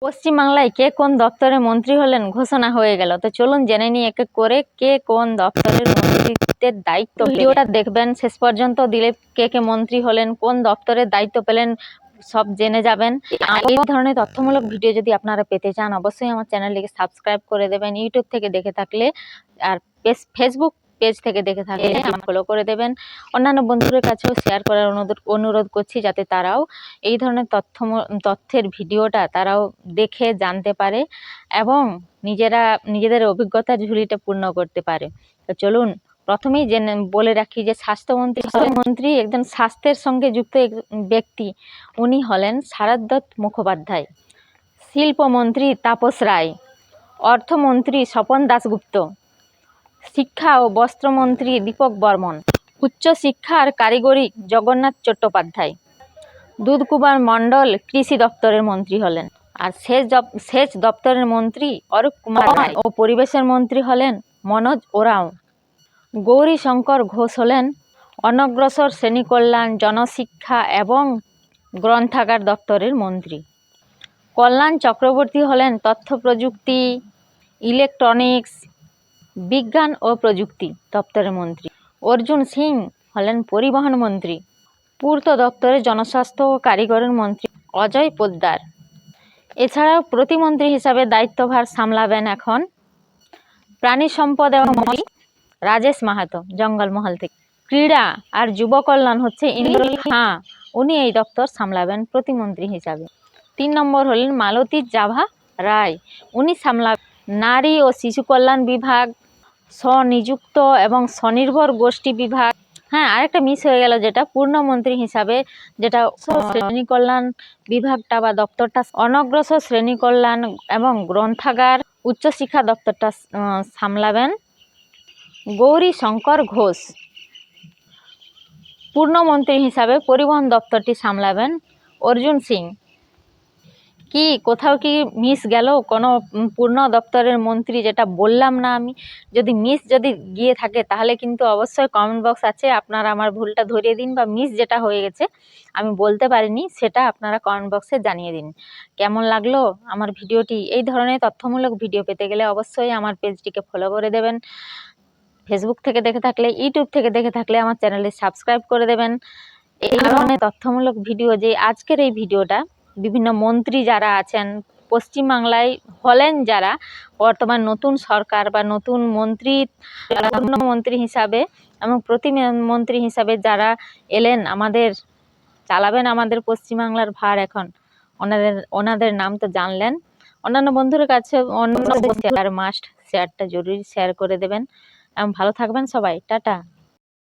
পশ্চিমবাংলায় কে কোন দপ্তরের মন্ত্রী হলেন ঘোষণা হয়ে গেল। তো চলুন জেনে নিই এক এক করে কে কোন দপ্তরের মন্ত্রিত্বের দায়িত্ব। ভিডিওটা দেখবেন শেষ পর্যন্ত, দিলে কে কে মন্ত্রী হলেন, কোন দপ্তরের দায়িত্ব পেলেন, সব জেনে যাবেন। এই ধরনের তথ্যমূলক ভিডিও যদি আপনারা পেতে চান অবশ্যই আমার চ্যানেলটিকে সাবস্ক্রাইব করে দেবেন। ইউটিউব থেকে দেখে থাকলে আর ফেসবুক পেজ থেকে দেখে থাকলে ফলো করে দেবেন। অন্যান্য বন্ধুদের কাছেও শেয়ার করার অনুরোধ করছি, যাতে তারাও এই ধরনের তথ্যের ভিডিওটা তারাও দেখে জানতে পারে এবং নিজেদের অভিজ্ঞতার ঝুলিটা পূর্ণ করতে পারে। তো চলুন প্রথমেই বলে রাখি যে স্বাস্থ্যমন্ত্রী একজন স্বাস্থ্যের সঙ্গে যুক্ত ব্যক্তি, উনি হলেন সারদত্ত মুখোপাধ্যায়। শিল্পমন্ত্রী তাপস রায়, অর্থমন্ত্রী স্বপন দাশগুপ্ত, শিক্ষা ও বস্ত্রমন্ত্রী দীপক বর্মন, উচ্চশিক্ষা আর কারিগরি জগন্নাথ চট্টোপাধ্যায়, দুধকুমার মণ্ডল কৃষি দপ্তরের মন্ত্রী হলেন। আর সেচ দপ্তরের মন্ত্রী অরূপ কুমার রায় ও পরিবেশের মন্ত্রী হলেন মনোজ ওরাও। গৌরীশঙ্কর ঘোষ হলেন অনগ্রসর শ্রেণী কল্যাণ, জনশিক্ষা এবং গ্রন্থাগার দপ্তরের মন্ত্রী। কল্যাণ চক্রবর্তী হলেন তথ্য প্রযুক্তি, ইলেকট্রনিক্স, বিজ্ঞান ও প্রযুক্তি দপ্তরের মন্ত্রী। অর্জুন সিং হলেন পরিবহন মন্ত্রী। পূর্ত দপ্তরের জনস্বাস্থ্য ও কারিগরের মন্ত্রী অজয় পোদ্দার। এছাড়াও প্রতিমন্ত্রী হিসাবে দায়িত্বভার সামলাবেন এখন প্রাণী সম্পদ এবং মন্ত্রী রাজেশ মাহাতো, জঙ্গলমহল থেকে। ক্রীড়া আর যুব কল্যাণ হচ্ছে ইন্দ্রজিৎ খাঁ, উনি এই দপ্তর সামলাবেন প্রতিমন্ত্রী হিসাবে। 3 নম্বর হলেন মালতী জাভা রায়, উনি সামলাবেন নারী ও শিশু কল্যাণ বিভাগ, স্বনিযুক্ত এবং স্বনির্ভর গোষ্ঠী বিভাগ। হ্যাঁ, আরেকটা মিস হয়ে গেল, যেটা পূর্ণমন্ত্রী হিসাবে যেটা শ্রেণী কল্যাণ বিভাগটা বা দপ্তরটা, অনগ্রসর শ্রেণী কল্যাণ এবং গ্রন্থাগার উচ্চশিক্ষা দপ্তরটা সামলাবেন গৌরী শঙ্কর ঘোষ। পূর্ণমন্ত্রী হিসাবে পরিবহন দপ্তরটি সামলাবেন অর্জুন সিং। কি কোথাও কি মিস গেল কোনো পূর্ণ দপ্তরের মন্ত্রী, যেটা বললাম না আমি? যদি গিয়ে থাকে তাহলে কিন্তু অবশ্যই কমেন্ট বক্স আছে, আপনারা আমার ভুলটা ধরিয়ে দিন, বা মিস যেটা হয়ে গেছে আমি বলতে পারিনি সেটা আপনারা কমেন্ট বক্সে জানিয়ে দিন। কেমন লাগলো আমার ভিডিওটি? এই ধরনের তথ্যমূলক ভিডিও পেতে গেলে অবশ্যই আমার পেজটিকে ফলো করে দেবেন। ফেসবুক থেকে দেখে থাকলে, ইউটিউব থেকে দেখে থাকলে আমার চ্যানেলে সাবস্ক্রাইব করে দেবেন। এই ধরনের তথ্যমূলক ভিডিও, যে আজকের এই ভিডিওটা বিভিন্ন মন্ত্রী যারা আছেন পশ্চিমবাংলায় হলেন, যারা বর্তমান নতুন সরকার বা নতুন মন্ত্রী, পূর্ণমন্ত্রী হিসাবে এবং প্রতিমন্ত্রী হিসাবে যারা এলেন, চালাবেন আমাদের পশ্চিমবাংলার ভার, এখন ওনাদের নাম তো জানলেন। অন্যান্য বন্ধুর কাছে শেয়ারটা জরুরি শেয়ার করে দেবেন এবং ভালো থাকবেন সবাই। টাটা।